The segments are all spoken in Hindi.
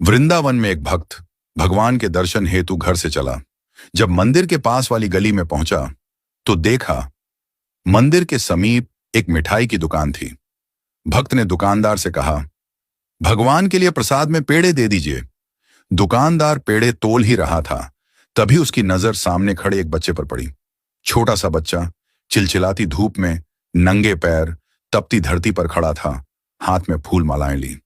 वृंदावन में एक भक्त भगवान के दर्शन हेतु घर से चला। जब मंदिर के पास वाली गली में पहुंचा तो देखा मंदिर के समीप एक मिठाई की दुकान थी। भक्त ने दुकानदार से कहा, भगवान के लिए प्रसाद में पेड़े दे दीजिए। दुकानदार पेड़े तोल ही रहा था, तभी उसकी नजर सामने खड़े एक बच्चे पर पड़ी। छोटा सा बच्चा चिलचिलाती धूप में नंगे पैर तपती धरती पर खड़ा था, हाथ में फूल मालाएं ली।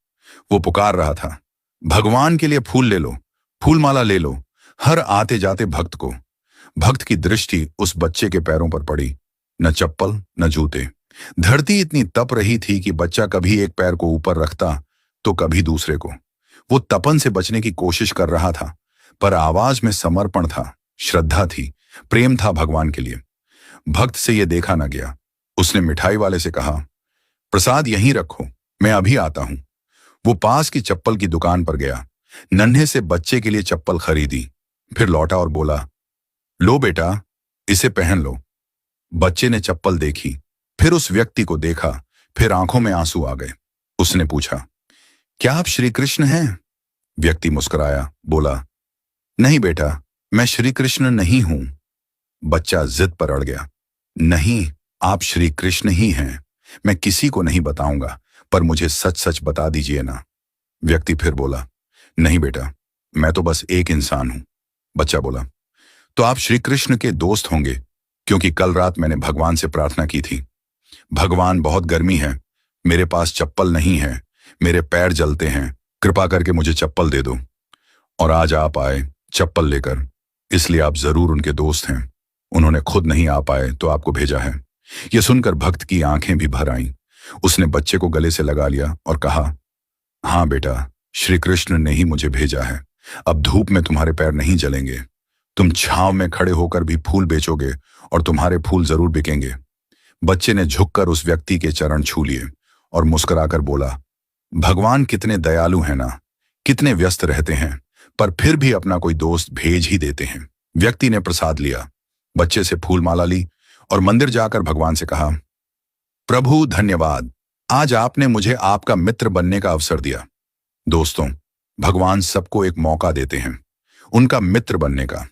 वो पुकार रहा था, भगवान के लिए फूल ले लो, फूल माला ले लो। हर आते जाते भक्त की दृष्टि उस बच्चे के पैरों पर पड़ी। न चप्पल न जूते। धरती इतनी तप रही थी कि बच्चा कभी एक पैर को ऊपर रखता तो कभी दूसरे को। वो तपन से बचने की कोशिश कर रहा था, पर आवाज में समर्पण था, श्रद्धा थी, प्रेम था भगवान के लिए। भक्त से यह देखा न गया। उसने मिठाई वाले से कहा, प्रसाद यहीं रखो, मैं अभी आता हूं। वो पास की चप्पल की दुकान पर गया, नन्हे से बच्चे के लिए चप्पल खरीदी, फिर लौटा और बोला, लो बेटा, इसे पहन लो। बच्चे ने चप्पल देखी, फिर उस व्यक्ति को देखा, फिर आंखों में आंसू आ गए। उसने पूछा, क्या आप श्री कृष्ण हैं? व्यक्ति मुस्कुराया, बोला, नहीं बेटा, मैं श्री कृष्ण नहीं हूं। बच्चा जिद पर अड़ गया, नहीं, आप श्री कृष्ण ही हैं। मैं किसी को नहीं बताऊंगा, पर मुझे सच सच बता दीजिए ना। व्यक्ति फिर बोला, नहीं बेटा, मैं तो बस एक इंसान हूं। बच्चा बोला, तो आप श्री कृष्ण के दोस्त होंगे, क्योंकि कल रात मैंने भगवान से प्रार्थना की थी। भगवान, बहुत गर्मी है, मेरे पास चप्पल नहीं है, मेरे पैर जलते हैं, कृपा करके मुझे चप्पल दे दो। और आज आप आए चप्पल लेकर, इसलिए आप जरूर उनके दोस्त हैं। उन्होंने खुद नहीं आ पाए तो आपको भेजा है। यह सुनकर भक्त की आंखें भी भर आईं। उसने बच्चे को गले से लगा लिया और कहा, हाँ बेटा, श्री कृष्ण ने ही मुझे भेजा है। अब धूप में तुम्हारे पैर नहीं जलेंगे। तुम छांव में खड़े होकर भी फूल बेचोगे और तुम्हारे फूल जरूर बिकेंगे। बच्चे ने झुककर उस व्यक्ति के चरण छू लिए और मुस्कुराकर बोला, भगवान कितने दयालु हैं ना, कितने व्यस्त रहते हैं, पर फिर भी अपना कोई दोस्त भेज ही देते हैं। व्यक्ति ने प्रसाद लिया, बच्चे से फूल माला ली और मंदिर जाकर भगवान से कहा, प्रभु धन्यवाद, आज आपने मुझे आपका मित्र बनने का अवसर दिया। दोस्तों, भगवान सबको एक मौका देते हैं उनका मित्र बनने का।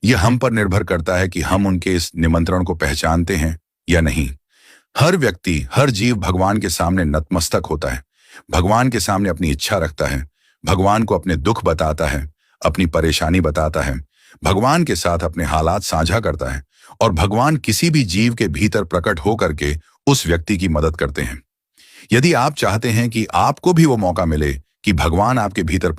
यह हम पर निर्भर करता है कि हम उनके इस निमंत्रण को पहचानते हैं या नहीं। हर व्यक्ति, हर जीव भगवान के सामने नतमस्तक होता है, भगवान के सामने अपनी इच्छा रखता है, भगवान को अपने दुख बताता है, अपनी परेशानी बताता है, भगवान के साथ अपने हालात साझा करता है, और भगवान किसी भी जीव के भीतर प्रकट होकर के उस व्यक्ति की मदद करते हैं। यदि आप चाहते हैं कि आपको भी वो मौका मिले कि भगवान आपके भीतर